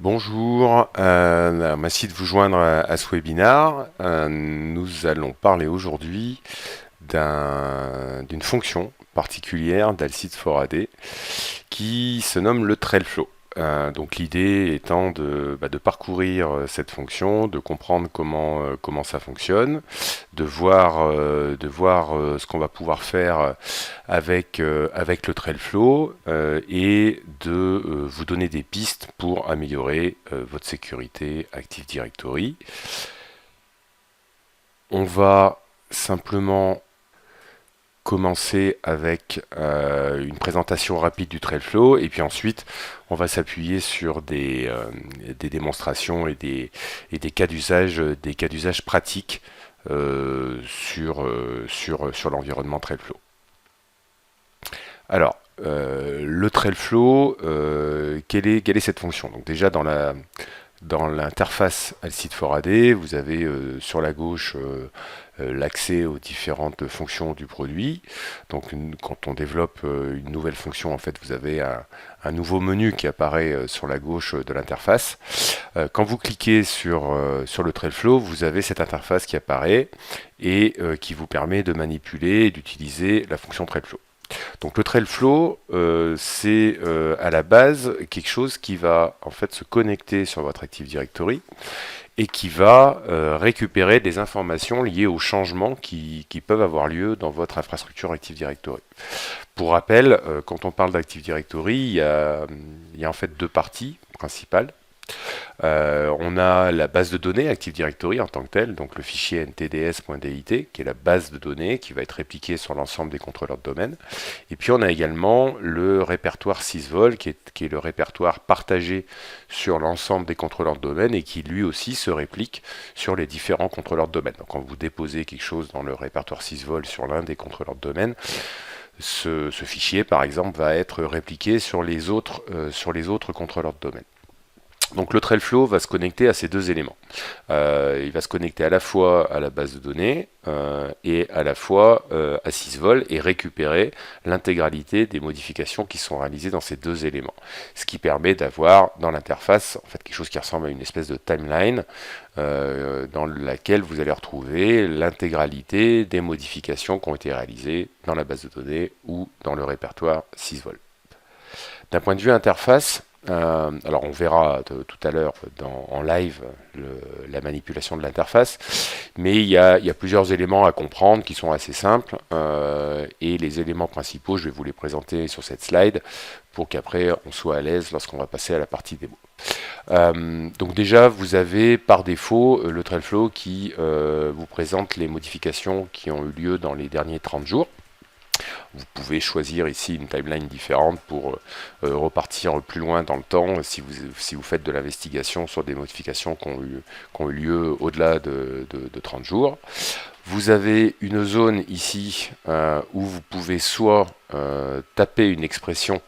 Bonjour, merci de vous joindre à ce webinaire. Nous allons parler aujourd'hui d'une fonction particulière d'Alcide 4AD qui se nomme le trail flow. Donc l'idée étant de parcourir cette fonction, de comprendre comment ça fonctionne, de voir ce qu'on va pouvoir faire avec le trail flow et de vous donner des pistes pour améliorer votre sécurité Active Directory. On va simplement commencer avec une présentation rapide du Trailflow et puis ensuite on va s'appuyer sur des démonstrations et des cas d'usage pratiques sur l'environnement Trailflow. Alors, le Trailflow, quelle est cette fonction? Donc déjà dans l'interface Alcide 4AD, vous avez sur la gauche l'accès aux différentes fonctions du produit. Donc quand on développe une nouvelle fonction, en fait, vous avez un nouveau menu qui apparaît sur la gauche de l'interface. Quand vous cliquez sur le Trailflow, vous avez cette interface qui apparaît et qui vous permet de manipuler et d'utiliser la fonction Trailflow. Donc le Trailflow, c'est à la base quelque chose qui va en fait se connecter sur votre Active Directory et qui va récupérer des informations liées aux changements qui peuvent avoir lieu dans votre infrastructure Active Directory. Pour rappel, quand on parle d'Active Directory, il y a en fait deux parties principales. On a la base de données Active Directory en tant que telle, donc le fichier ntds.dit, qui est la base de données qui va être répliquée sur l'ensemble des contrôleurs de domaine. Et puis on a également le répertoire sysvol, qui est le répertoire partagé sur l'ensemble des contrôleurs de domaine et qui lui aussi se réplique sur les différents contrôleurs de domaine. Donc quand vous déposez quelque chose dans le répertoire sysvol sur l'un des contrôleurs de domaine, ce fichier par exemple va être répliqué sur les autres contrôleurs de domaine. Donc le Trailflow va se connecter à ces deux éléments. Il va se connecter à la fois à la base de données et à la fois à sysvol et récupérer l'intégralité des modifications qui sont réalisées dans ces deux éléments. Ce qui permet d'avoir dans l'interface en fait quelque chose qui ressemble à une espèce de timeline dans laquelle vous allez retrouver l'intégralité des modifications qui ont été réalisées dans la base de données ou dans le répertoire sysvol. D'un point de vue interface, alors on verra tout à l'heure en live la manipulation de l'interface, mais il y a plusieurs éléments à comprendre qui sont assez simples et les éléments principaux, je vais vous les présenter sur cette slide pour qu'après on soit à l'aise lorsqu'on va passer à la partie démo. Donc déjà vous avez par défaut le Trailflow qui vous présente les modifications qui ont eu lieu dans les derniers 30 jours. Vous pouvez choisir ici une timeline différente pour repartir plus loin dans le temps si vous faites de l'investigation sur des modifications qui ont eu lieu au-delà de 30 jours. Vous avez une zone ici où vous pouvez soit taper une expression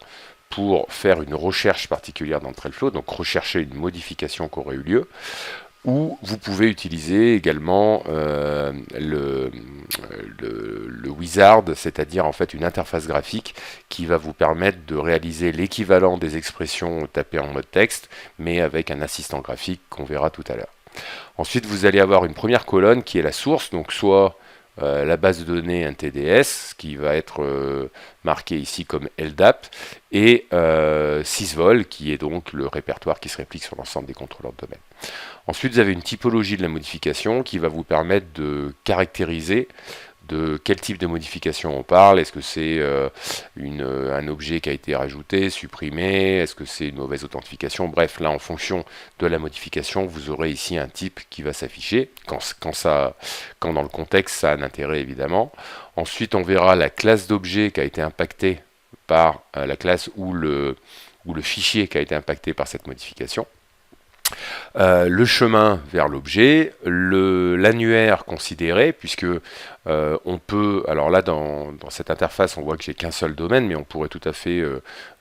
pour faire une recherche particulière dans le Trailflow, donc rechercher une modification qui aurait eu lieu, ou vous pouvez utiliser également le wizard, c'est-à-dire en fait une interface graphique qui va vous permettre de réaliser l'équivalent des expressions tapées en mode texte, mais avec un assistant graphique qu'on verra tout à l'heure. Ensuite, vous allez avoir une première colonne qui est la source, donc soit la base de données NTDS, qui va être marquée ici comme LDAP, et sysvol, qui est donc le répertoire qui se réplique sur l'ensemble des contrôleurs de domaine. Ensuite, vous avez une typologie de la modification qui va vous permettre de caractériser de quel type de modification on parle. Est-ce que c'est un objet qui a été rajouté, supprimé? Est-ce que c'est une mauvaise authentification? Bref, là, en fonction de la modification, vous aurez ici un type qui va s'afficher, quand dans le contexte, ça a un intérêt, évidemment. Ensuite, on verra la classe d'objet qui a été impactée par la classe ou le fichier qui a été impacté par cette modification. Le chemin vers l'objet, l'annuaire considéré, puisque on peut, alors là dans cette interface on voit que j'ai qu'un seul domaine, mais on pourrait tout à fait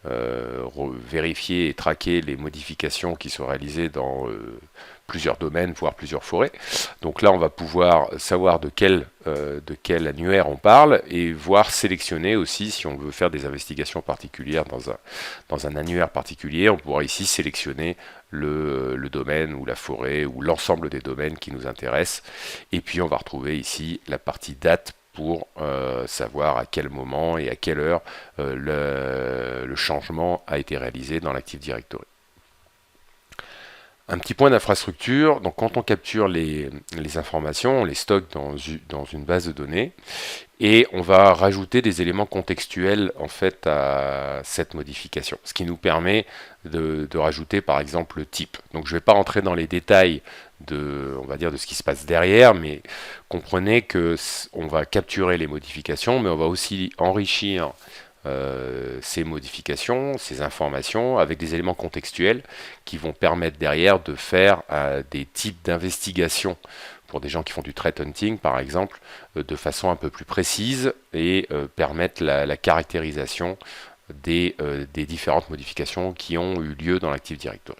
vérifier et traquer les modifications qui sont réalisées dans plusieurs domaines, voire plusieurs forêts. Donc là, on va pouvoir savoir de quel annuaire on parle et voir sélectionner aussi, si on veut faire des investigations particulières dans un annuaire particulier, on pourra ici sélectionner le domaine ou la forêt ou l'ensemble des domaines qui nous intéressent. Et puis on va retrouver ici la partie date pour savoir à quel moment et à quelle heure le changement a été réalisé dans l'Active Directory. Un petit point d'infrastructure, donc quand on capture les informations, on les stocke dans une base de données et on va rajouter des éléments contextuels en fait à cette modification, ce qui nous permet de rajouter par exemple le type. Donc je ne vais pas rentrer dans les détails on va dire de ce qui se passe derrière, mais comprenez que on va capturer les modifications, mais on va aussi enrichir ces modifications, ces informations avec des éléments contextuels qui vont permettre derrière de faire des types d'investigations pour des gens qui font du threat hunting par exemple de façon un peu plus précise et permettre la caractérisation des différentes modifications qui ont eu lieu dans l'Active Directory.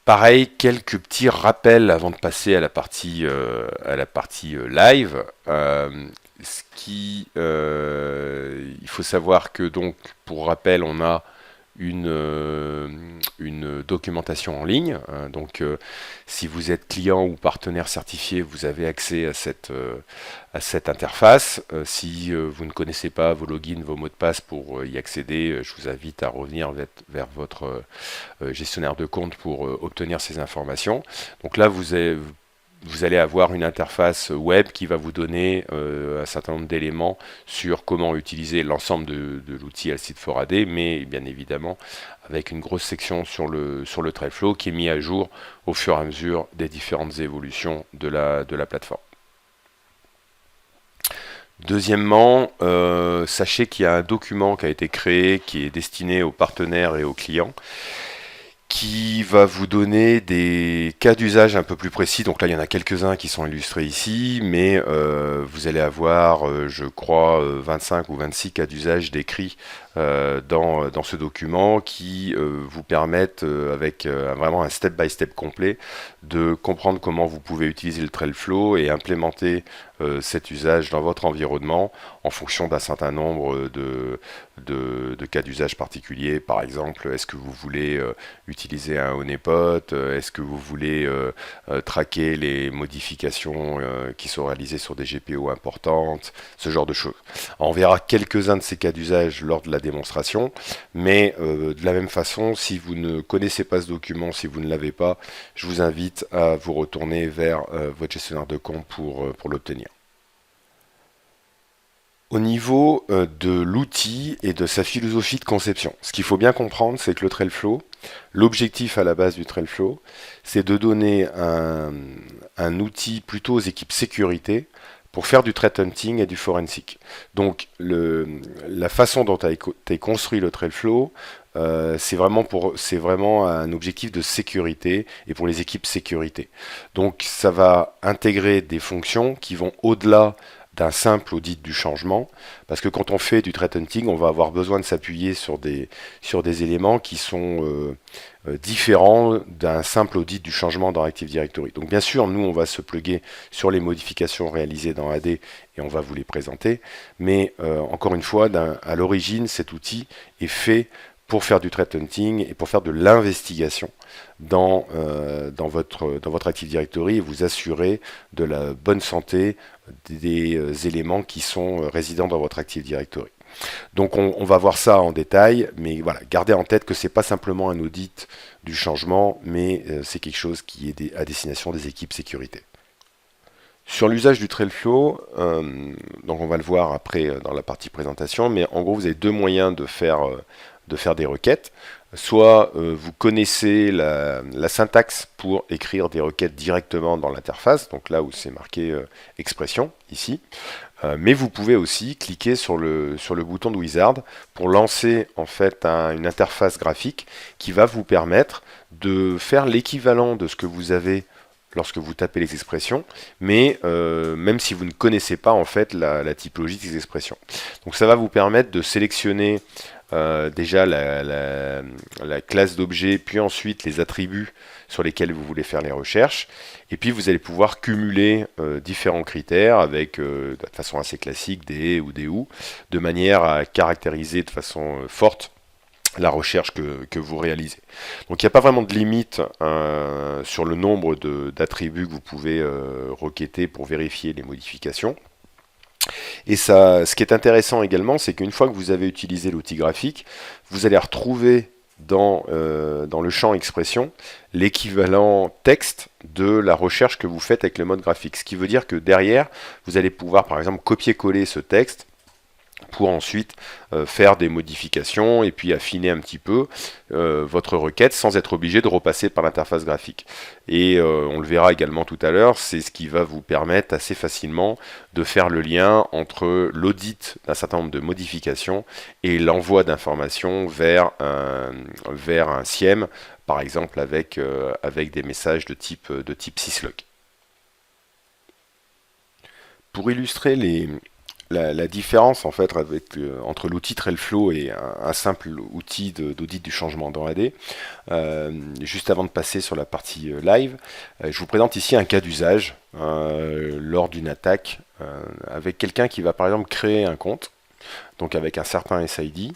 Pareil, quelques petits rappels avant de passer à la partie live. Il faut savoir que donc, pour rappel, on a une documentation en ligne. Donc, si vous êtes client ou partenaire certifié, vous avez accès à cette interface. Si vous ne connaissez pas vos logins, vos mots de passe pour y accéder, je vous invite à revenir vers votre gestionnaire de compte pour obtenir ces informations. Donc là, vous allez avoir une interface web qui va vous donner un certain nombre d'éléments sur comment utiliser l'ensemble de l'outil Alcide4AD, mais bien évidemment avec une grosse section sur le TrailFlow qui est mis à jour au fur et à mesure des différentes évolutions de la plateforme. Deuxièmement, sachez qu'il y a un document qui a été créé qui est destiné aux partenaires et aux clients, qui va vous donner des cas d'usage un peu plus précis. Donc là, il y en a quelques-uns qui sont illustrés ici, mais vous allez avoir, je crois, 25 ou 26 cas d'usage décrits dans ce document qui vous permettent, avec vraiment un step-by-step complet, de comprendre comment vous pouvez utiliser le TrailFlow et implémenter cet usage dans votre environnement en fonction d'un certain nombre de cas d'usage particuliers. Par exemple, est-ce que vous voulez utiliser un honeypot? Est-ce que vous voulez traquer les modifications qui sont réalisées sur des GPO importantes? Ce genre de choses. On verra quelques-uns de ces cas d'usage lors de la démonstration, mais de la même façon, si vous ne connaissez pas ce document, si vous ne l'avez pas, je vous invite à vous retourner vers votre gestionnaire de compte pour l'obtenir. Au niveau de l'outil et de sa philosophie de conception, ce qu'il faut bien comprendre, c'est que le TrailFlow, l'objectif à la base du TrailFlow, c'est de donner un outil plutôt aux équipes sécurité pour faire du threat hunting et du forensic. Donc la façon dont a été construit le TrailFlow, c'est vraiment un objectif de sécurité et pour les équipes sécurité. Donc ça va intégrer des fonctions qui vont au-delà d'un simple audit du changement, parce que quand on fait du threat hunting, on va avoir besoin de s'appuyer sur des éléments qui sont différents d'un simple audit du changement dans Active Directory. Donc bien sûr, nous on va se plugger sur les modifications réalisées dans AD et on va vous les présenter, mais encore une fois, à l'origine, cet outil est fait pour faire du threat hunting et pour faire de l'investigation dans votre Active Directory et vous assurer de la bonne santé des éléments qui sont résidents dans votre Active Directory. Donc on va voir ça en détail, mais voilà, gardez en tête que c'est pas simplement un audit du changement, mais c'est quelque chose qui est à destination des équipes sécurité. Sur l'usage du TrailFlow, donc on va le voir après dans la partie présentation, mais en gros vous avez deux moyens de faire des requêtes. Soit vous connaissez la syntaxe pour écrire des requêtes directement dans l'interface, donc là où c'est marqué expression, ici. Mais vous pouvez aussi cliquer sur le bouton de Wizard pour lancer en fait une interface graphique qui va vous permettre de faire l'équivalent de ce que vous avez lorsque vous tapez les expressions, mais même si vous ne connaissez pas en fait la typologie de ces expressions. Donc ça va vous permettre de sélectionner déjà la classe d'objet, puis ensuite les attributs sur lesquels vous voulez faire les recherches, et puis vous allez pouvoir cumuler différents critères avec de façon assez classique des ou des ou, de manière à caractériser de façon forte la recherche que vous réalisez. Donc il n'y a pas vraiment de limite sur le nombre d'attributs que vous pouvez requêter pour vérifier les modifications. Et ça, ce qui est intéressant également, c'est qu'une fois que vous avez utilisé l'outil graphique, vous allez retrouver dans le champ expression l'équivalent texte de la recherche que vous faites avec le mode graphique. Ce qui veut dire que derrière, vous allez pouvoir par exemple copier-coller ce texte pour ensuite faire des modifications et puis affiner un petit peu votre requête sans être obligé de repasser par l'interface graphique. Et on le verra également tout à l'heure, c'est ce qui va vous permettre assez facilement de faire le lien entre l'audit d'un certain nombre de modifications et l'envoi d'informations vers un SIEM, par exemple avec des messages de type syslog. Pour illustrer la différence en fait entre l'outil TrailFlow et un simple outil d'audit du changement dans AD, juste avant de passer sur la partie live, je vous présente ici un cas d'usage lors d'une attaque avec quelqu'un qui va par exemple créer un compte, donc avec un certain SID,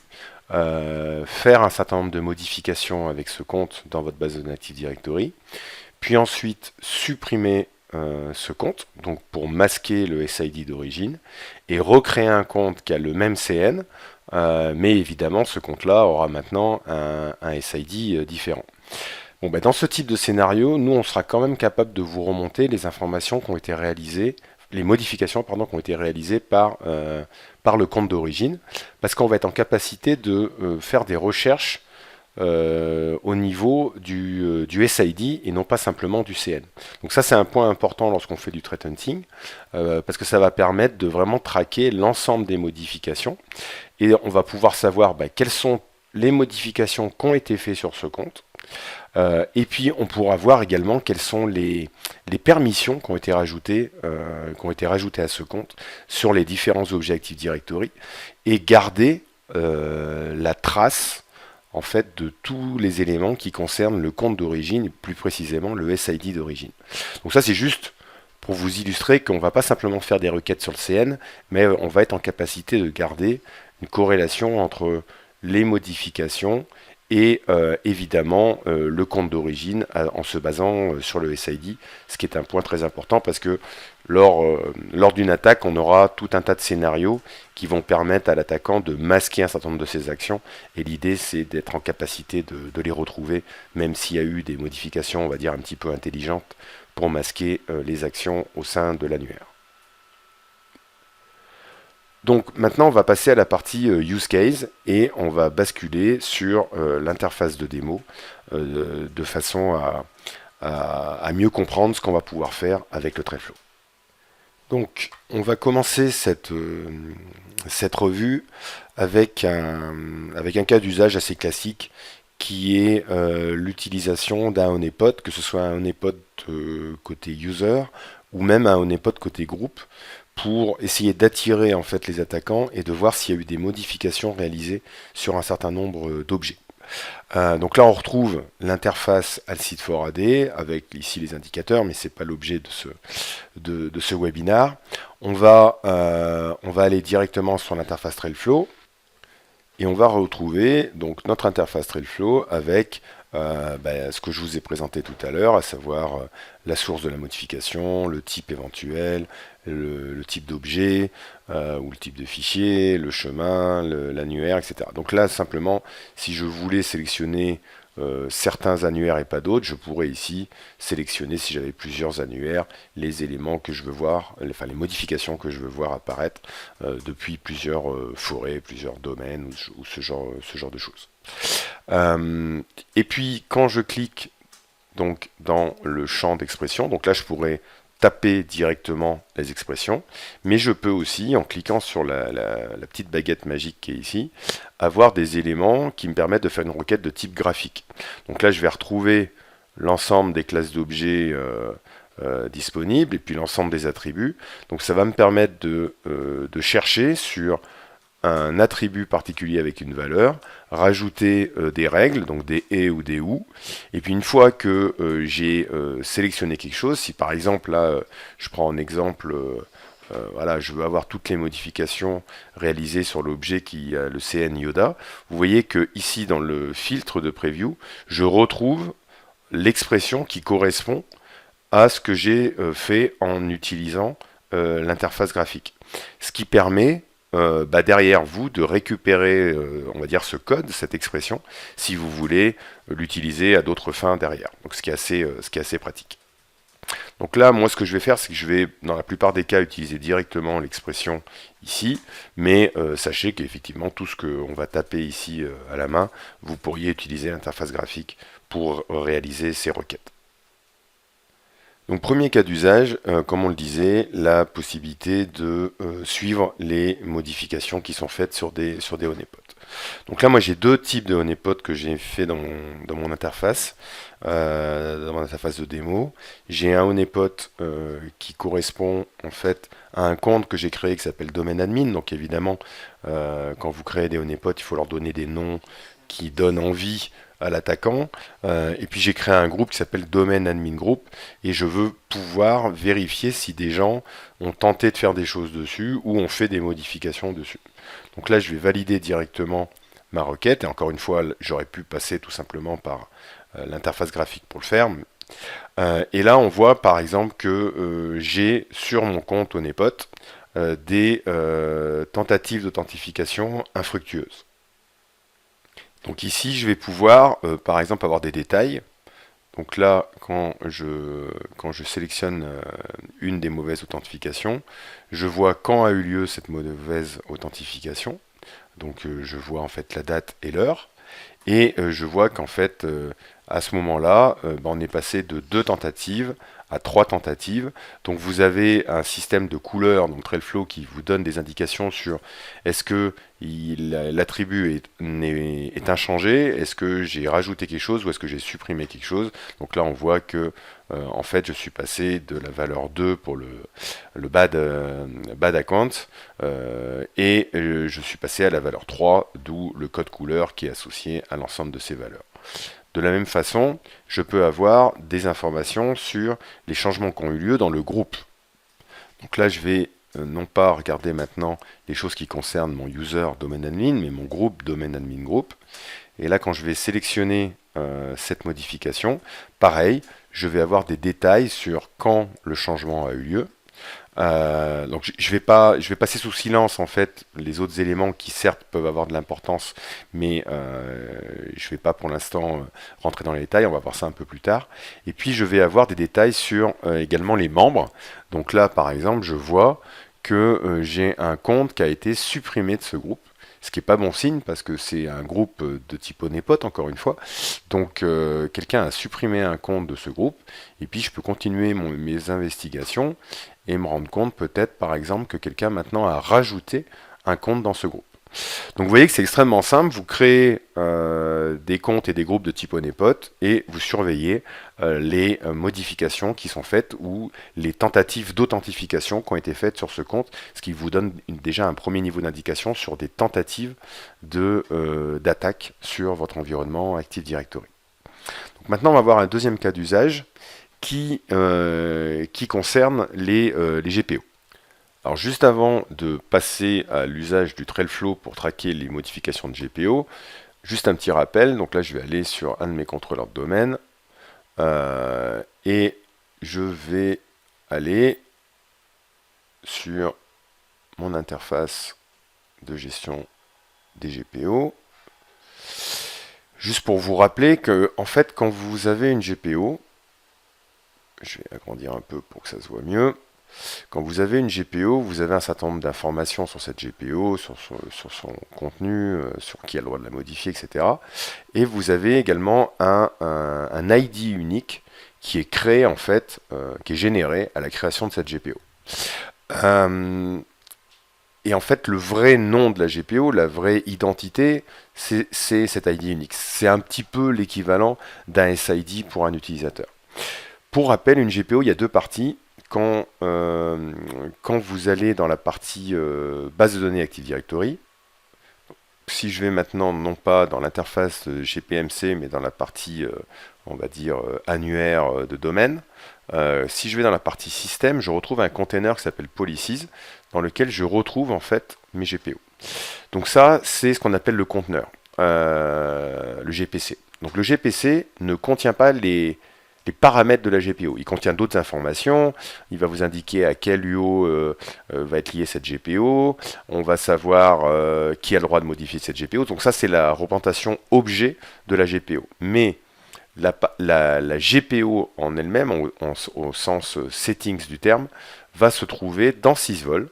faire un certain nombre de modifications avec ce compte dans votre base de Active Directory, puis ensuite supprimer ce compte, donc pour masquer le SID d'origine, et recréer un compte qui a le même CN, mais évidemment ce compte-là aura maintenant un SID différent. Bon, dans ce type de scénario, nous on sera quand même capable de vous remonter les informations qui ont été réalisées, les modifications pardon, qui ont été réalisées par le compte d'origine, parce qu'on va être en capacité de faire des recherches au niveau du SID et non pas simplement du CN. Donc ça c'est un point important lorsqu'on fait du threat hunting parce que ça va permettre de vraiment traquer l'ensemble des modifications et on va pouvoir savoir quelles sont les modifications qui ont été faites sur ce compte et puis on pourra voir également quelles sont les permissions qui ont été rajoutées à ce compte sur les différents objets Active Directory et garder la trace en fait de tous les éléments qui concernent le compte d'origine, plus précisément le SID d'origine. Donc ça c'est juste pour vous illustrer qu'on ne va pas simplement faire des requêtes sur le CN, mais on va être en capacité de garder une corrélation entre les modifications et évidemment le compte d'origine en se basant sur le SID, ce qui est un point très important parce que lors d'une attaque, on aura tout un tas de scénarios qui vont permettre à l'attaquant de masquer un certain nombre de ses actions et l'idée c'est d'être en capacité de les retrouver même s'il y a eu des modifications, on va dire un petit peu intelligentes pour masquer les actions au sein de l'annuaire. Donc maintenant on va passer à la partie use case et on va basculer sur l'interface de démo de façon à mieux comprendre ce qu'on va pouvoir faire avec le TrailFlow. Donc on va commencer cette revue avec un cas d'usage assez classique qui est l'utilisation d'un honeypot, que ce soit un honeypot côté user ou même un honeypot côté groupe, pour essayer d'attirer en fait les attaquants et de voir s'il y a eu des modifications réalisées sur un certain nombre d'objets. Donc là on retrouve l'interface Alcid4AD avec ici les indicateurs, mais c'est pas l'objet de ce webinaire. On va aller directement sur l'interface TrailFlow et on va retrouver donc notre interface TrailFlow avec ce que je vous ai présenté tout à l'heure, à savoir la source de la modification, le type éventuel, le type d'objet ou le type de fichier, le chemin, l'annuaire, etc. Donc là, simplement, si je voulais sélectionner certains annuaires et pas d'autres, je pourrais ici sélectionner, si j'avais plusieurs annuaires, les éléments que je veux voir, enfin les modifications que je veux voir apparaître depuis plusieurs forêts, plusieurs domaines ou ce genre de choses. Et puis quand je clique donc dans le champ d'expression, donc là je pourrais taper directement les expressions, mais je peux aussi, en cliquant sur la petite baguette magique qui est ici, avoir des éléments qui me permettent de faire une requête de type graphique. Donc là je vais retrouver l'ensemble des classes d'objets disponibles, et puis l'ensemble des attributs. Donc ça va me permettre de chercher sur un attribut particulier avec une valeur, rajouter des règles, donc des et ou des ou, et puis une fois que j'ai sélectionné quelque chose, si par exemple là je prends en exemple voilà, je veux avoir toutes les modifications réalisées sur l'objet qui a le CN Yoda, vous voyez que ici dans le filtre de preview, je retrouve l'expression qui correspond à ce que j'ai fait en utilisant l'interface graphique. Ce qui permet derrière vous de récupérer, on va dire, ce code, cette expression, si vous voulez l'utiliser à d'autres fins derrière. Donc ce qui est assez pratique. Donc là, moi, ce que je vais faire, c'est que je vais, dans la plupart des cas, utiliser directement l'expression ici, mais sachez qu'effectivement, tout ce qu'on va taper ici à la main, vous pourriez utiliser l'interface graphique pour réaliser ces requêtes. Donc premier cas d'usage, comme on le disait, la possibilité de suivre les modifications qui sont faites sur des honeypots. Donc là, moi j'ai deux types de honeypots que j'ai fait dans mon interface, de démo. J'ai un honeypot qui correspond en fait à un compte que j'ai créé qui s'appelle domaine admin. Donc évidemment, quand vous créez des honeypots, il faut leur donner des noms qui donnent envie à l'attaquant, et puis j'ai créé un groupe qui s'appelle domaine admin group, et je veux pouvoir vérifier si des gens ont tenté de faire des choses dessus ou ont fait des modifications dessus. Donc là je vais valider directement ma requête, et encore une fois j'aurais pu passer tout simplement par l'interface graphique pour le faire, et là on voit par exemple que j'ai sur mon compte honeypot des tentatives d'authentification infructueuses. Donc ici, je vais pouvoir, par exemple, avoir des détails. Donc là, quand je sélectionne une des mauvaises authentifications, je vois quand a eu lieu cette mauvaise authentification. Donc je vois en fait la date et l'heure. Et je vois qu'en fait, à ce moment-là, on est passé de 2 tentatives à 3 tentatives. Donc vous avez un système de couleurs, donc TrailFlow, qui vous donne des indications sur est-ce que l'attribut est inchangé, est-ce que j'ai rajouté quelque chose ou est-ce que j'ai supprimé quelque chose. Donc là on voit que en fait je suis passé de la valeur 2 pour le bad account et je suis passé à la valeur 3, d'où le code couleur qui est associé à l'ensemble de ces valeurs. De la même façon, je peux avoir des informations sur les changements qui ont eu lieu dans le groupe. Donc là, je vais non pas regarder maintenant les choses qui concernent mon user domaine admin, mais mon groupe domaine admin group. Et là, quand je vais sélectionner cette modification, pareil, je vais avoir des détails sur quand le changement a eu lieu. Donc je vais passer sous silence en fait les autres éléments qui certes peuvent avoir de l'importance, mais je vais pas pour l'instant rentrer dans les détails, on va voir ça un peu plus tard. Et puis je vais avoir des détails sur également les membres. Donc là par exemple je vois que j'ai un compte qui a été supprimé de ce groupe, ce qui n'est pas bon signe parce que c'est un groupe de type honeypot encore une fois. Donc quelqu'un a supprimé un compte de ce groupe, et puis je peux continuer mes investigations et me rendre compte peut-être par exemple que quelqu'un maintenant a rajouté un compte dans ce groupe. Donc vous voyez que c'est extrêmement simple, vous créez des comptes et des groupes de type honeypot et vous surveillez les modifications qui sont faites ou les tentatives d'authentification qui ont été faites sur ce compte, ce qui vous donne déjà un premier niveau d'indication sur des tentatives d'attaque sur votre environnement Active Directory. Donc maintenant on va voir un deuxième cas d'usage qui concerne les GPO. Alors juste avant de passer à l'usage du TrailFlow pour traquer les modifications de GPO, juste un petit rappel. Donc là je vais aller sur un de mes contrôleurs de domaine et je vais aller sur mon interface de gestion des GPO. Juste pour vous rappeler que en fait quand vous avez une GPO, je vais agrandir un peu pour que ça se voit mieux. Quand vous avez une GPO, vous avez un certain nombre d'informations sur cette GPO, sur son contenu, sur qui a le droit de la modifier, etc. Et vous avez également un ID unique qui est créé en fait, qui est généré à la création de cette GPO. Et en fait, le vrai nom de la GPO, la vraie identité, c'est cet ID unique. C'est un petit peu l'équivalent d'un SID pour un utilisateur. Pour rappel, une GPO, il y a deux parties. Quand vous allez dans la partie base de données Active Directory, si je vais maintenant non pas dans l'interface GPMC, mais dans la partie, on va dire, annuaire de domaine, si je vais dans la partie système, je retrouve un container qui s'appelle policies, dans lequel je retrouve en fait mes GPO. Donc ça, c'est ce qu'on appelle le conteneur, le GPC. Donc le GPC ne contient pas les paramètres de la GPO. Il contient d'autres informations. Il va vous indiquer à quel UO va être liée cette GPO. On va savoir qui a le droit de modifier cette GPO. Donc ça, c'est la représentation objet de la GPO. Mais la GPO en elle-même, au sens settings du terme, va se trouver dans sysvol.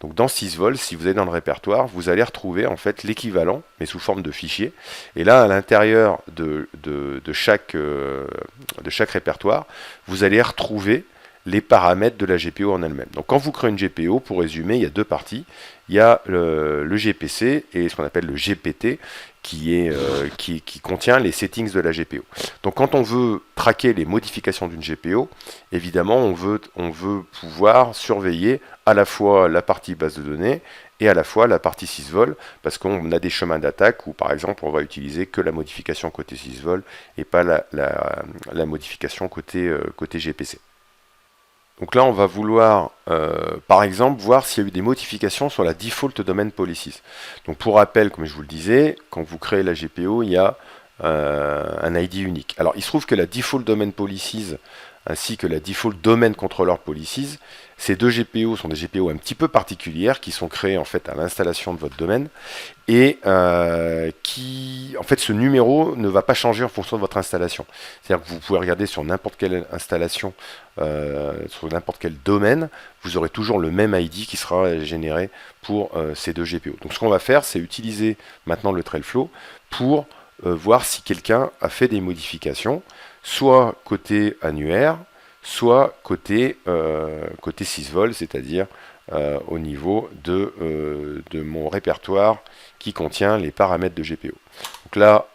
Donc dans sysvol, si vous allez dans le répertoire, vous allez retrouver en fait l'équivalent, mais sous forme de fichier. Et là, à l'intérieur de chaque répertoire, vous allez retrouver les paramètres de la GPO en elle-même. Donc quand vous créez une GPO, pour résumer, il y a deux parties. Il y a le GPC et ce qu'on appelle le GPT, qui contient les settings de la GPO. Donc quand on veut traquer les modifications d'une GPO, évidemment, on veut pouvoir surveiller à la fois la partie base de données et à la fois la partie sysvol, parce qu'on a des chemins d'attaque où, par exemple, on va utiliser que la modification côté sysvol et pas la modification côté GPC. Donc là, on va vouloir, par exemple, voir s'il y a eu des modifications sur la default domain policies. Donc pour rappel, comme je vous le disais, quand vous créez la GPO, il y a un ID unique. Alors il se trouve que la default domain policies ainsi que la default domain controller policies, ces deux GPO sont des GPO un petit peu particulières qui sont créées en fait à l'installation de votre domaine et en fait, ce numéro ne va pas changer en fonction de votre installation. C'est-à-dire que vous pouvez regarder sur n'importe quelle installation, sur n'importe quel domaine, vous aurez toujours le même ID qui sera généré pour ces deux GPO. Donc ce qu'on va faire, c'est utiliser maintenant le Trailflow pour voir si quelqu'un a fait des modifications, soit côté annuaire, soit côté sysvol, c'est-à-dire au niveau de mon répertoire qui contient les paramètres de GPO. Donc là,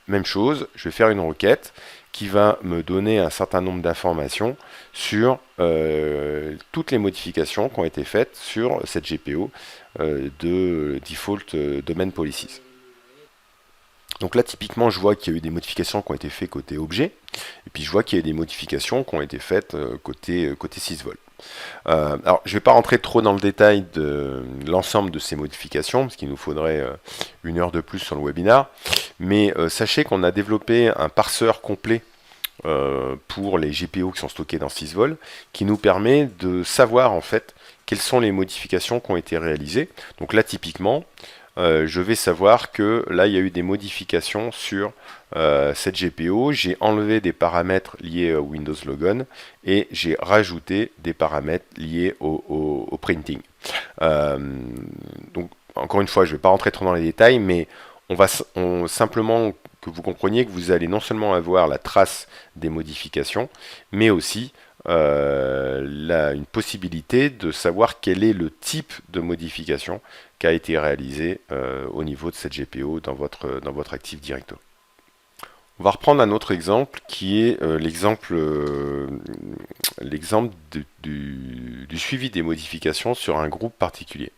même chose, je vais faire une requête qui va me donner un certain nombre d'informations sur toutes les modifications qui ont été faites sur cette GPO de default domain policies. Donc là, typiquement, je vois qu'il y a eu des modifications qui ont été faites côté objet, et puis je vois qu'il y a eu des modifications qui ont été faites côté sysvol. Alors, je ne vais pas rentrer trop dans le détail de l'ensemble de ces modifications, parce qu'il nous faudrait une heure de plus sur le webinar, mais sachez qu'on a développé un parseur complet pour les GPO qui sont stockés dans sysvol, qui nous permet de savoir en fait quelles sont les modifications qui ont été réalisées. Donc là, typiquement, je vais savoir que là il y a eu des modifications sur cette GPO, j'ai enlevé des paramètres liés au Windows Logon et j'ai rajouté des paramètres liés au printing. Donc encore une fois, je ne vais pas rentrer trop dans les détails, mais simplement que vous compreniez que vous allez non seulement avoir la trace des modifications, mais aussi une possibilité de savoir quel est le type de modification qui a été réalisé au niveau de cette GPO dans votre Active Directory. On va reprendre un autre exemple qui est l'exemple du suivi des modifications sur un groupe particulier.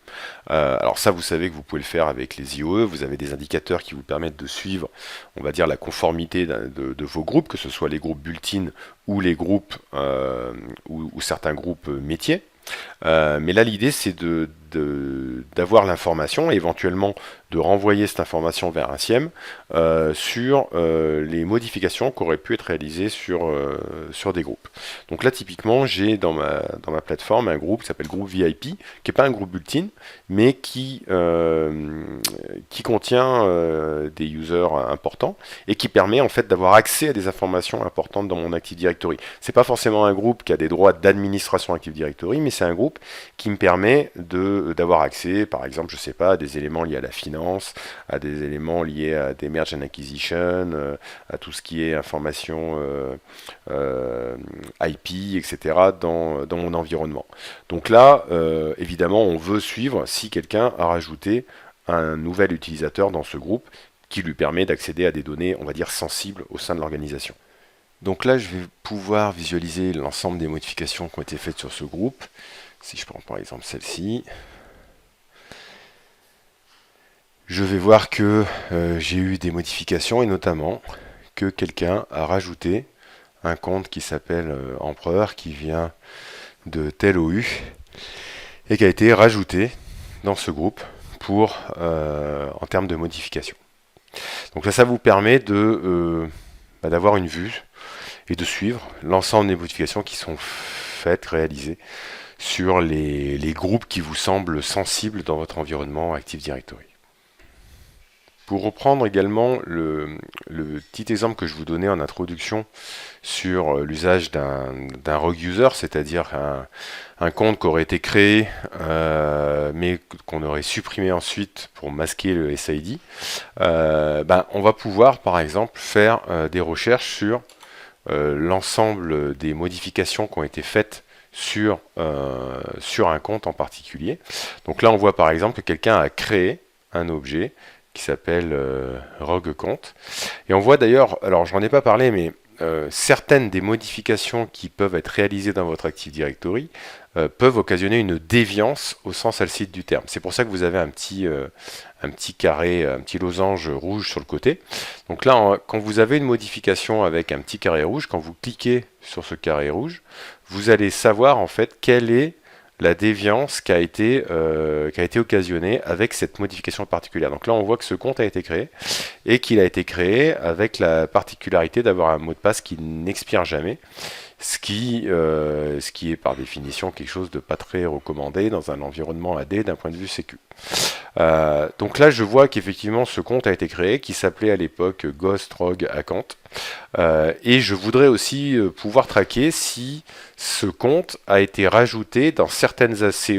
Alors ça, vous savez que vous pouvez le faire avec les IOE, vous avez des indicateurs qui vous permettent de suivre, on va dire, la conformité de vos groupes, que ce soit les groupes bulletins ou les groupes ou certains groupes métiers. Mais là, l'idée, c'est d'avoir l'information et éventuellement de renvoyer cette information vers un SIEM sur les modifications qui auraient pu être réalisées sur des groupes. Donc là, typiquement, j'ai dans ma plateforme un groupe qui s'appelle groupe VIP, qui n'est pas un groupe bulletin, mais qui contient des users importants et qui permet en fait d'avoir accès à des informations importantes dans mon Active Directory. C'est pas forcément un groupe qui a des droits d'administration Active Directory, mais c'est un groupe qui me permet d'avoir accès, par exemple, je sais pas, à des éléments liés à la finance, à des éléments liés à des merge and acquisition, à tout ce qui est information IP, etc. dans mon environnement. Donc là, évidemment, on veut suivre si quelqu'un a rajouté un nouvel utilisateur dans ce groupe qui lui permet d'accéder à des données, on va dire, sensibles au sein de l'organisation. Donc là, je vais pouvoir visualiser l'ensemble des modifications qui ont été faites sur ce groupe. Si je prends par exemple celle-ci, je vais voir que j'ai eu des modifications et notamment que quelqu'un a rajouté un compte qui s'appelle Empereur qui vient de tel OU et qui a été rajouté dans ce groupe pour en termes de modification. Donc là, ça vous permet d'avoir une vue et de suivre l'ensemble des modifications qui sont faites, réalisées sur les groupes qui vous semblent sensibles dans votre environnement Active Directory. Pour reprendre également le petit exemple que je vous donnais en introduction sur l'usage d'un rogue user, c'est-à-dire un compte qui aurait été créé mais qu'on aurait supprimé ensuite pour masquer le SID, on va pouvoir par exemple faire des recherches sur l'ensemble des modifications qui ont été faites sur un compte en particulier. Donc là on voit par exemple que quelqu'un a créé un objet qui s'appelle rogue compte. Et on voit d'ailleurs, alors j'en ai pas parlé, mais certaines des modifications qui peuvent être réalisées dans votre Active Directory peuvent occasionner une déviance au sens alcide du terme. C'est pour ça que vous avez un petit carré, un petit losange rouge sur le côté. Donc là, quand vous avez une modification avec un petit carré rouge, quand vous cliquez sur ce carré rouge, vous allez savoir en fait quelle est la déviance qui a été occasionnée avec cette modification particulière. Donc là, on voit que ce compte a été créé et qu'il a été créé avec la particularité d'avoir un mot de passe qui n'expire jamais, ce qui est par définition quelque chose de pas très recommandé dans un environnement AD d'un point de vue sécu. Donc là, je vois qu'effectivement, ce compte a été créé, qui s'appelait à l'époque Ghost Rogue Account. Et je voudrais aussi pouvoir traquer si ce compte a été rajouté dans certaines ACE.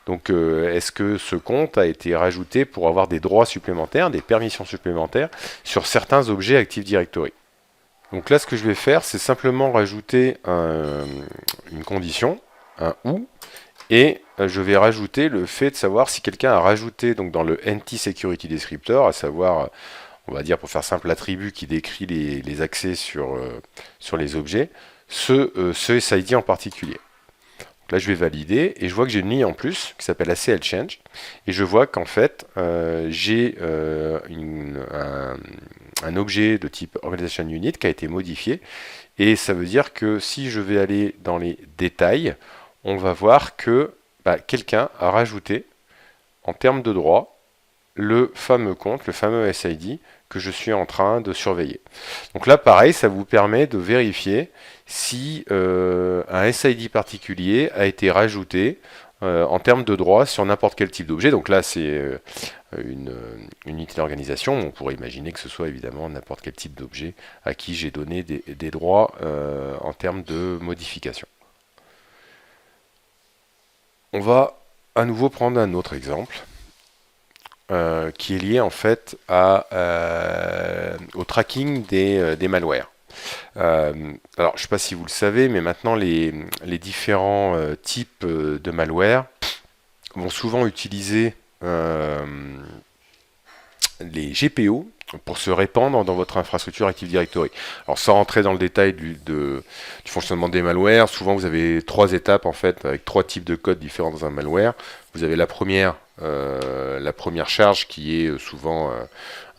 Donc, est-ce que ce compte a été rajouté pour avoir des droits supplémentaires, des permissions supplémentaires sur certains objets Active Directory. Donc là, ce que je vais faire, c'est simplement rajouter une condition, un OU, et je vais rajouter le fait de savoir si quelqu'un a rajouté donc dans le NT Security Descriptor, à savoir, on va dire pour faire simple, l'attribut qui décrit les accès sur les objets, ce SID en particulier. Donc là, je vais valider et je vois que j'ai une ligne en plus qui s'appelle ACL Change et je vois qu'en fait, j'ai un objet de type Organization Unit qui a été modifié et ça veut dire que si je vais aller dans les détails, on va voir que quelqu'un a rajouté en termes de droit le fameux compte, le fameux SID que je suis en train de surveiller. Donc là, pareil, ça vous permet de vérifier si un SID particulier a été rajouté en termes de droit sur n'importe quel type d'objet. Donc là, c'est une unité d'organisation. On pourrait imaginer que ce soit évidemment n'importe quel type d'objet à qui j'ai donné des droits en termes de modification. On va à nouveau prendre un autre exemple qui est lié en fait au tracking des malwares. Alors, je ne sais pas si vous le savez, mais maintenant les différents types de malware vont souvent utiliser les GPO pour se répandre dans votre infrastructure Active Directory. Alors sans rentrer dans le détail du fonctionnement des malwares, souvent vous avez trois étapes en fait, avec trois types de codes différents dans un malware. Vous avez la première charge qui est souvent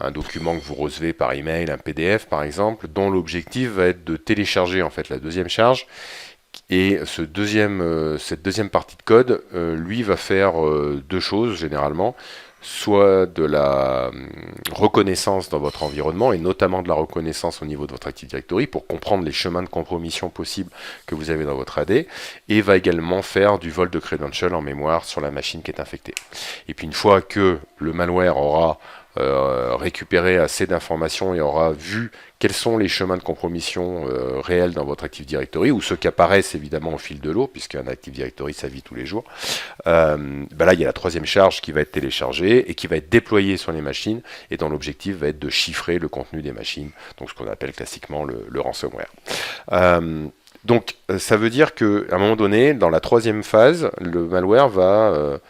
un document que vous recevez par email, un PDF par exemple, dont l'objectif va être de télécharger en fait la deuxième charge. Et cette deuxième partie de code, lui, va faire deux choses généralement. Soit de la reconnaissance dans votre environnement, et notamment de la reconnaissance au niveau de votre Active Directory, pour comprendre les chemins de compromission possibles que vous avez dans votre AD, et va également faire du vol de credentials en mémoire sur la machine qui est infectée. Et puis une fois que le malware aura récupéré assez d'informations et aura vu quels sont les chemins de compromission réels dans votre Active Directory, ou ceux qui apparaissent évidemment au fil de l'eau, puisqu'un Active Directory ça vit tous les jours, là il y a la troisième charge qui va être téléchargée et qui va être déployée sur les machines, et dont l'objectif va être de chiffrer le contenu des machines, donc ce qu'on appelle classiquement le ransomware. Donc, ça veut dire qu'à un moment donné, dans la troisième phase, le malware va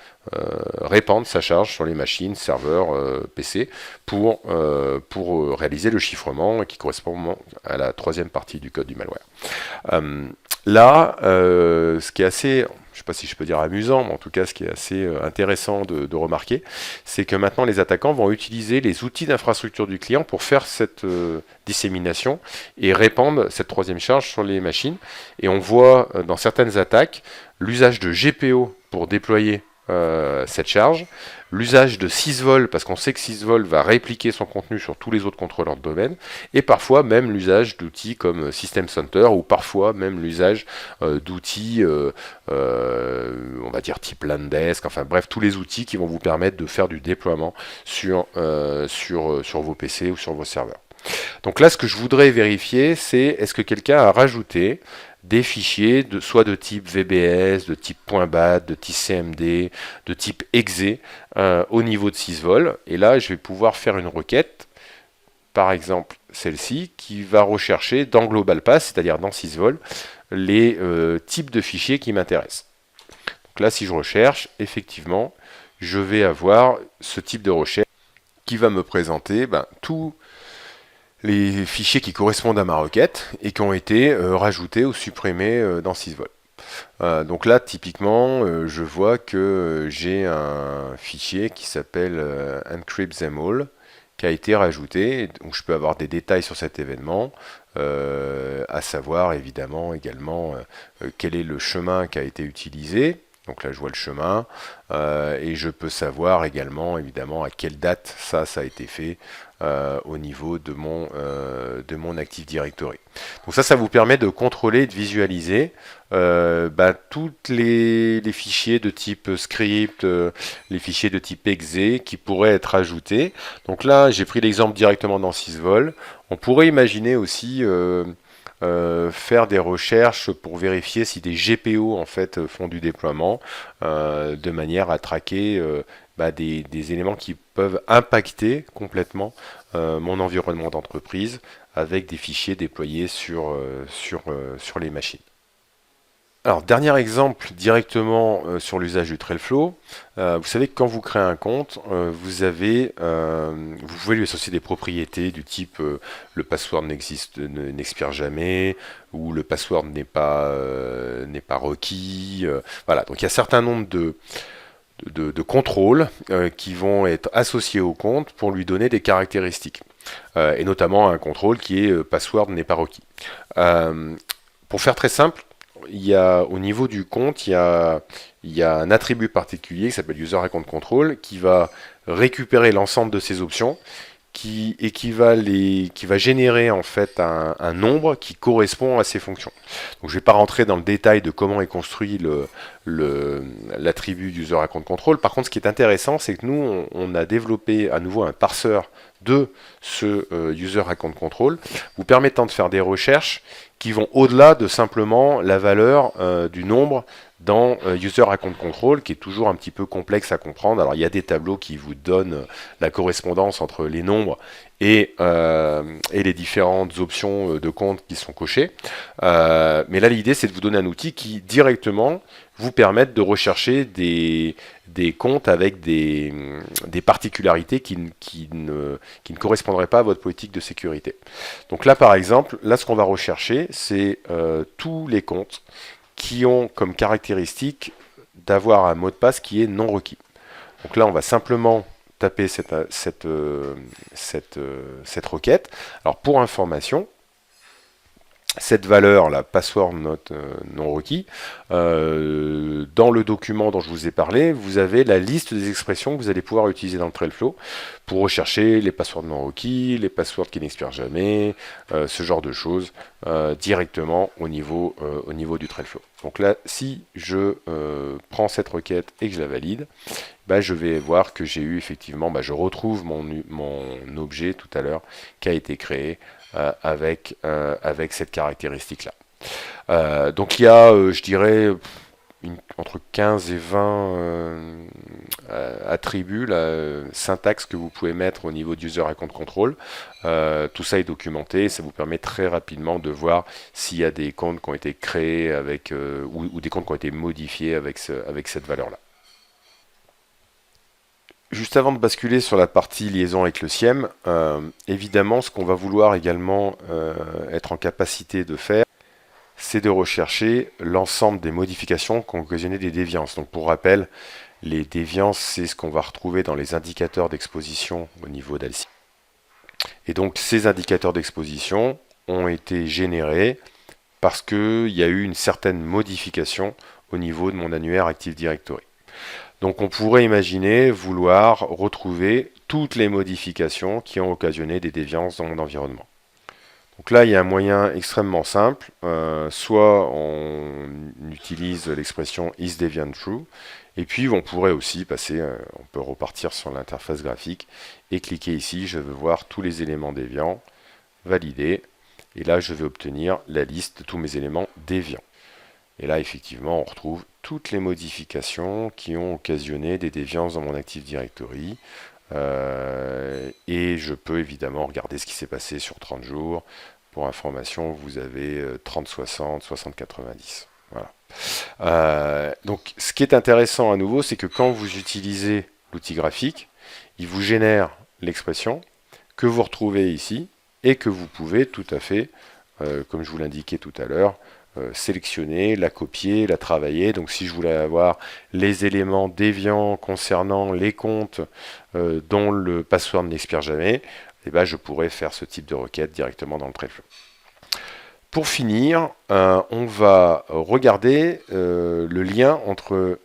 répandre sa charge sur les machines, serveurs, PC, pour réaliser le chiffrement qui correspond à la troisième partie du code du malware. Euh, Là, ce qui est assez, je ne sais pas si je peux dire amusant, mais en tout cas ce qui est assez intéressant de remarquer, c'est que maintenant les attaquants vont utiliser les outils d'infrastructure du client pour faire cette dissémination et répandre cette troisième charge sur les machines. Et on voit dans certaines attaques l'usage de GPO pour déployer cette charge, l'usage de sysvol, parce qu'on sait que sysvol va répliquer son contenu sur tous les autres contrôleurs de domaine, et parfois même l'usage d'outils comme System Center, ou parfois même l'usage d'outils, on va dire type Landesk, enfin bref, tous les outils qui vont vous permettre de faire du déploiement sur vos PC ou sur vos serveurs. Donc là, ce que je voudrais vérifier, c'est est-ce que quelqu'un a rajouté des fichiers, soit de type VBS, de type .bat, de type CMD, de type exe au niveau de sysvol. Et là, je vais pouvoir faire une requête, par exemple celle-ci, qui va rechercher dans GlobalPath, c'est-à-dire dans sysvol, les types de fichiers qui m'intéressent. Donc là, si je recherche, effectivement, je vais avoir ce type de recherche qui va me présenter tous les fichiers qui correspondent à ma requête et qui ont été rajoutés ou supprimés dans sysvol. Donc là, typiquement, je vois que j'ai un fichier qui s'appelle encrypt them all, qui a été rajouté, donc je peux avoir des détails sur cet événement, à savoir évidemment également quel est le chemin qui a été utilisé. Donc là, je vois le chemin, et je peux savoir également évidemment à quelle date ça a été fait au niveau de mon Active Directory. Donc ça vous permet de contrôler, de visualiser tous les fichiers de type script, les fichiers de type exe qui pourraient être ajoutés. Donc là, j'ai pris l'exemple directement dans sysvol. On pourrait imaginer aussi faire des recherches pour vérifier si des GPO en fait font du déploiement de manière à traquer des éléments qui peuvent impacter complètement mon environnement d'entreprise avec des fichiers déployés sur les machines. Alors, dernier exemple directement sur l'usage du Trailflow. Vous savez que quand vous créez un compte, vous pouvez lui associer des propriétés du type le password n'expire jamais, ou le password n'est pas requis. Voilà, donc il y a un certain nombre de contrôles qui vont être associés au compte pour lui donner des caractéristiques. Et notamment un contrôle qui est password n'est pas requis. Pour faire très simple, au niveau du compte, il y a un attribut particulier qui s'appelle user account control qui va récupérer l'ensemble de ces options qui va générer en fait un nombre qui correspond à ces fonctions. Donc je ne vais pas rentrer dans le détail de comment est construit l'attribut user account control. Par contre, ce qui est intéressant, c'est que nous, on a développé à nouveau un parseur de ce user account control, vous permettant de faire des recherches qui vont au-delà de simplement la valeur du nombre dans User Account Control, qui est toujours un petit peu complexe à comprendre. Alors il y a des tableaux qui vous donnent la correspondance entre les nombres et les différentes options de compte qui sont cochées. Mais là l'idée c'est de vous donner un outil qui directement vous permette de rechercher des comptes avec des particularités qui ne correspondraient pas à votre politique de sécurité. Donc là par exemple, ce qu'on va rechercher c'est tous les comptes qui ont comme caractéristique d'avoir un mot de passe qui est non requis. Donc là, on va simplement taper cette requête. Alors pour information, cette valeur, la password non requis, dans le document dont je vous ai parlé, vous avez la liste des expressions que vous allez pouvoir utiliser dans le Trailflow pour rechercher les passwords non requis, les passwords qui n'expirent jamais, ce genre de choses directement au niveau du Trailflow. Donc là, si je prends cette requête et que je la valide, je vais voir que j'ai eu effectivement, je retrouve mon objet tout à l'heure qui a été créé avec cette caractéristique-là. Donc il y a, je dirais, entre 15 et 20 attributs, syntaxe que vous pouvez mettre au niveau d'user account control. Tout ça est documenté, ça vous permet très rapidement de voir s'il y a des comptes qui ont été créés avec, ou des comptes qui ont été modifiés avec cette valeur-là. Juste avant de basculer sur la partie liaison avec le SIEM, évidemment, ce qu'on va vouloir également être en capacité de faire, c'est de rechercher l'ensemble des modifications qui ont occasionné des déviances. Donc pour rappel, les déviances, c'est ce qu'on va retrouver dans les indicateurs d'exposition au niveau d'Alcide. Et donc ces indicateurs d'exposition ont été générés parce qu'il y a eu une certaine modification au niveau de mon annuaire Active Directory. Donc on pourrait imaginer vouloir retrouver toutes les modifications qui ont occasionné des déviances dans mon environnement. Donc là, il y a un moyen extrêmement simple. Soit on utilise l'expression isDeviantTrue, et puis on pourrait aussi passer, on peut repartir sur l'interface graphique et cliquer ici, je veux voir tous les éléments déviants, valider, et là je vais obtenir la liste de tous mes éléments déviants. Et là, effectivement, on retrouve toutes les modifications qui ont occasionné des déviances dans mon Active Directory. Et je peux évidemment regarder ce qui s'est passé sur 30 jours. Pour information, vous avez 30-60, 60-90. Voilà. Donc, ce qui est intéressant à nouveau, c'est que quand vous utilisez l'outil graphique, il vous génère l'expression que vous retrouvez ici et que vous pouvez tout à fait, comme je vous l'indiquais tout à l'heure, sélectionner, la copier, la travailler. Donc si je voulais avoir les éléments déviants concernant les comptes dont le password n'expire jamais, eh ben, je pourrais faire ce type de requête directement dans le ThreadFlow. Pour finir, on va regarder le lien entre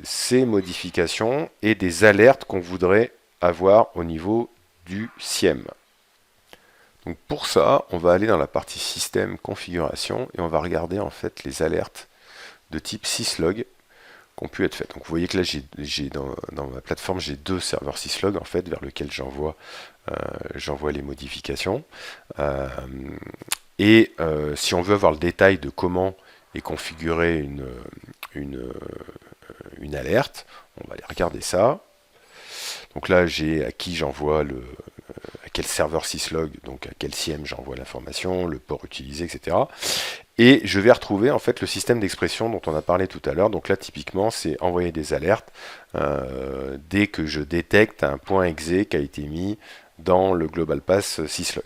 ces modifications et des alertes qu'on voudrait avoir au niveau du SIEM. Donc pour ça, on va aller dans la partie système configuration et on va regarder en fait les alertes de type syslog qui ont pu être faites. Donc vous voyez que là, dans ma plateforme, j'ai deux serveurs syslog en fait vers lesquels j'envoie les modifications. Si on veut avoir le détail de comment est configurée une alerte, on va aller regarder ça. Donc là, j'ai à qui j'envoie à quel serveur syslog, donc à quel SIEM j'envoie l'information, le port utilisé, etc. Et je vais retrouver en fait le système d'expression dont on a parlé tout à l'heure. Donc là, typiquement, c'est envoyer des alertes dès que je détecte un point .exe qui a été mis dans le Global Pass syslog.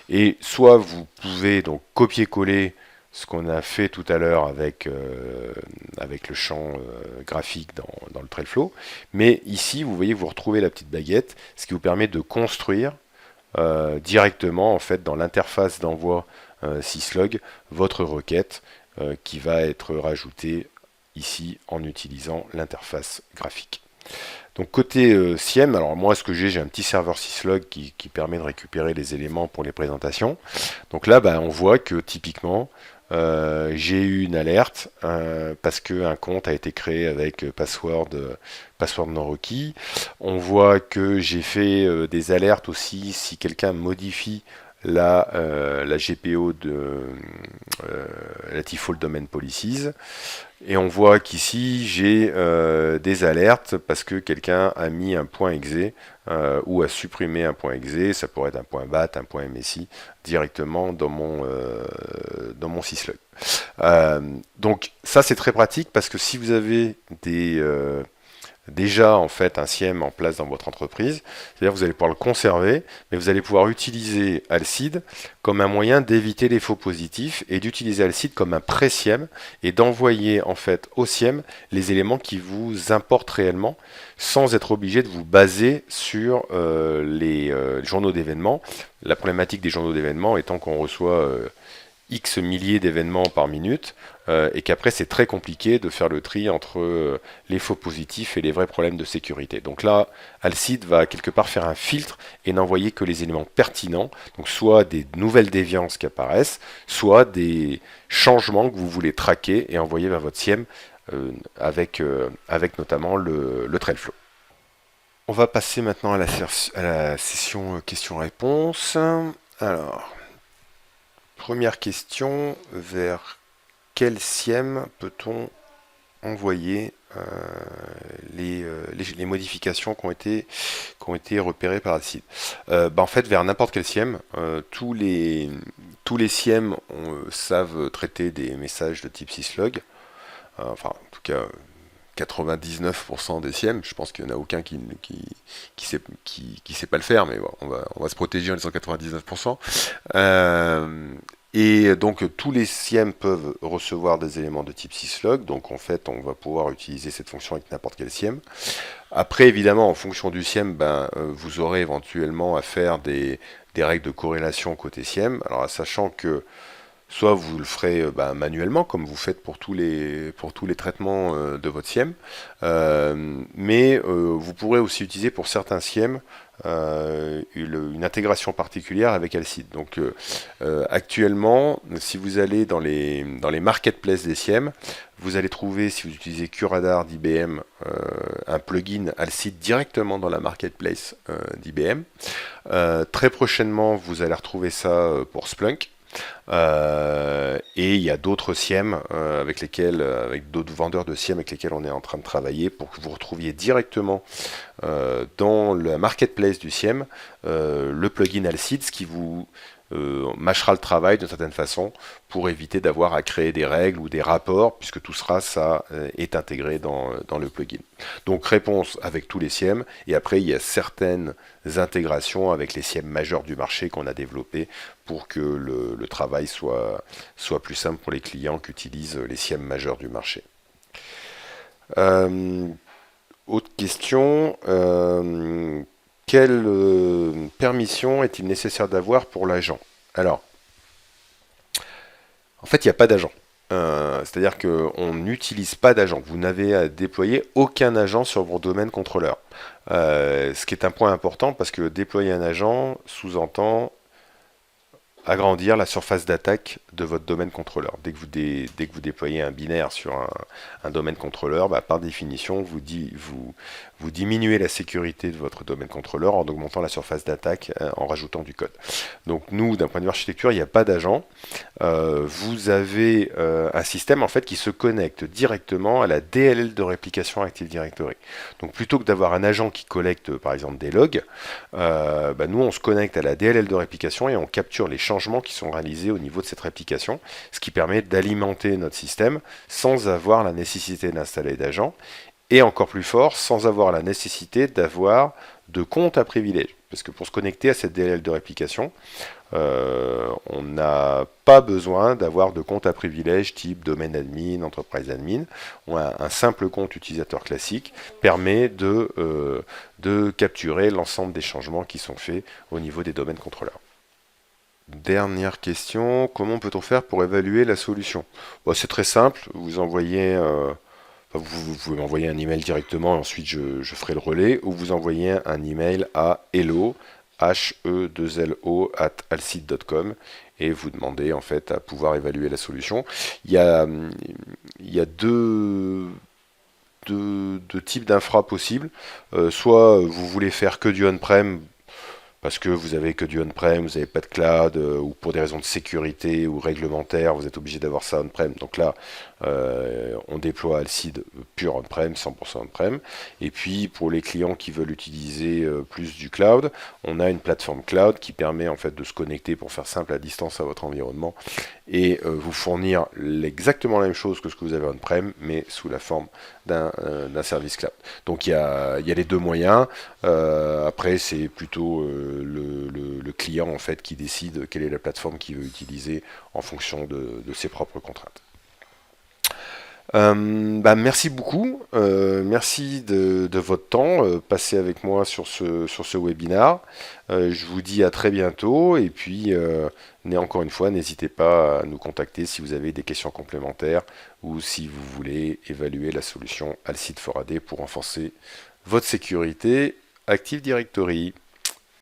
Et soit vous pouvez donc copier-coller ce qu'on a fait tout à l'heure avec le champ graphique dans le ThreadFlow. Mais ici, vous voyez, vous retrouvez la petite baguette, ce qui vous permet de construire directement en fait dans l'interface d'envoi syslog votre requête qui va être rajoutée ici en utilisant l'interface graphique. Donc côté SIEM, alors moi ce que j'ai un petit serveur syslog qui permet de récupérer les éléments pour les présentations. Donc là on voit que typiquement j'ai eu une alerte parce qu'un compte a été créé avec password non requis. On voit que j'ai fait des alertes aussi si quelqu'un modifie la GPO de la Default Domain Policies. Et on voit qu'ici j'ai des alertes parce que quelqu'un a mis un point .exe ou a supprimé un point .exe, ça pourrait être un point .bat, un point .msi directement dans mon syslog. Donc ça c'est très pratique parce que si vous avez déjà en fait un SIEM en place dans votre entreprise, c'est-à-dire vous allez pouvoir le conserver, mais vous allez pouvoir utiliser Alcide comme un moyen d'éviter les faux positifs et d'utiliser Alcide comme un pré-SIEM et d'envoyer en fait au SIEM les éléments qui vous importent réellement sans être obligé de vous baser sur les journaux d'événements. La problématique des journaux d'événements étant qu'on reçoit X milliers d'événements par minute et qu'après c'est très compliqué de faire le tri entre les faux positifs et les vrais problèmes de sécurité. Donc là, Alcide va quelque part faire un filtre et n'envoyer que les éléments pertinents, donc soit des nouvelles déviances qui apparaissent, soit des changements que vous voulez traquer et envoyer vers votre SIEM avec notamment le ThreadFlow. On va passer maintenant à la session questions-réponses. Alors, première question, vers quel SIEM peut-on envoyer les modifications qui ont été repérées par Alcide. En fait, vers n'importe quel SIEM, tous les SIEM savent traiter des messages de type syslog. Enfin, en tout cas, 99% des SIEM, je pense qu'il n'y en a aucun qui sait pas le faire, mais bon, on va se protéger en disant 99%. Et donc tous les SIEM peuvent recevoir des éléments de type syslog, donc en fait on va pouvoir utiliser cette fonction avec n'importe quel SIEM. Après évidemment en fonction du SIEM, vous aurez éventuellement à faire des règles de corrélation côté SIEM, alors sachant que soit vous le ferez manuellement, comme vous faites pour pour tous les traitements de votre SIEM, mais vous pourrez aussi utiliser pour certains SIEM une intégration particulière avec Alcide. Donc actuellement, si vous allez dans les marketplaces des SIEM, vous allez trouver, si vous utilisez QRadar d'IBM, un plugin Alcide directement dans la marketplace d'IBM. Très prochainement, vous allez retrouver ça pour Splunk. Et il y a d'autres SIEM avec d'autres vendeurs de SIEM avec lesquels on est en train de travailler pour que vous retrouviez directement dans la marketplace du SIEM le plugin Alcide, ce qui vous mâchera le travail d'une certaine façon pour éviter d'avoir à créer des règles ou des rapports, puisque tout ça est intégré dans le plugin. Donc réponse avec tous les SIEM, et après il y a certaines intégrations avec les SIEM majeurs du marché qu'on a développés pour que le travail soit plus simple pour les clients qui utilisent les SIEM majeurs du marché. Autre question, quelle permission est-il nécessaire d'avoir pour l'agent? Alors, en fait, il n'y a pas d'agent. C'est-à-dire qu'on n'utilise pas d'agent. Vous n'avez à déployer aucun agent sur vos domaines contrôleurs. Ce qui est un point important parce que déployer un agent sous-entend agrandir la surface d'attaque de votre domaine contrôleur. Dès que vous déployez un binaire sur un domaine contrôleur, par définition, vous diminuez la sécurité de votre domaine contrôleur en augmentant la surface d'attaque en rajoutant du code. Donc nous, d'un point de vue architecture, il n'y a pas d'agent. Vous avez un système en fait qui se connecte directement à la DLL de réplication Active Directory. Donc plutôt que d'avoir un agent qui collecte par exemple des logs, nous on se connecte à la DLL de réplication et on capture les changements qui sont réalisés au niveau de cette réplication, ce qui permet d'alimenter notre système sans avoir la nécessité d'installer d'agents, et encore plus fort, sans avoir la nécessité d'avoir de compte à privilège. Parce que pour se connecter à cette DLL de réplication, on n'a pas besoin d'avoir de compte à privilège type domaine admin, entreprise admin. Un simple compte utilisateur classique permet de capturer l'ensemble des changements qui sont faits au niveau des domaines contrôleurs. Dernière question, comment peut-on faire pour évaluer la solution? C'est très simple, vous pouvez m'envoyer un email directement et ensuite je ferai le relais, ou vous envoyez un email à hello, alcide.com, et vous demandez en fait à pouvoir évaluer la solution. Il y a deux types d'infra possibles. Soit vous voulez faire que du on-prem, parce que vous avez que du on-prem, vous n'avez pas de cloud, ou pour des raisons de sécurité ou réglementaires, vous êtes obligé d'avoir ça on-prem. Donc là, on déploie Alcide pur on-prem, 100% on-prem. Et puis pour les clients qui veulent utiliser plus du cloud, on a une plateforme cloud qui permet en fait de se connecter pour faire simple à distance à votre environnement et vous fournir exactement la même chose que ce que vous avez on-prem, mais sous la forme d'un service cloud. Donc il y a les deux moyens. Après, c'est plutôt le client en fait qui décide quelle est la plateforme qu'il veut utiliser en fonction de ses propres contraintes. Merci beaucoup, merci de votre temps passé avec moi sur ce webinar. Je vous dis à très bientôt et puis encore une fois, n'hésitez pas à nous contacter si vous avez des questions complémentaires ou si vous voulez évaluer la solution Alcide for AD pour renforcer votre sécurité Active Directory.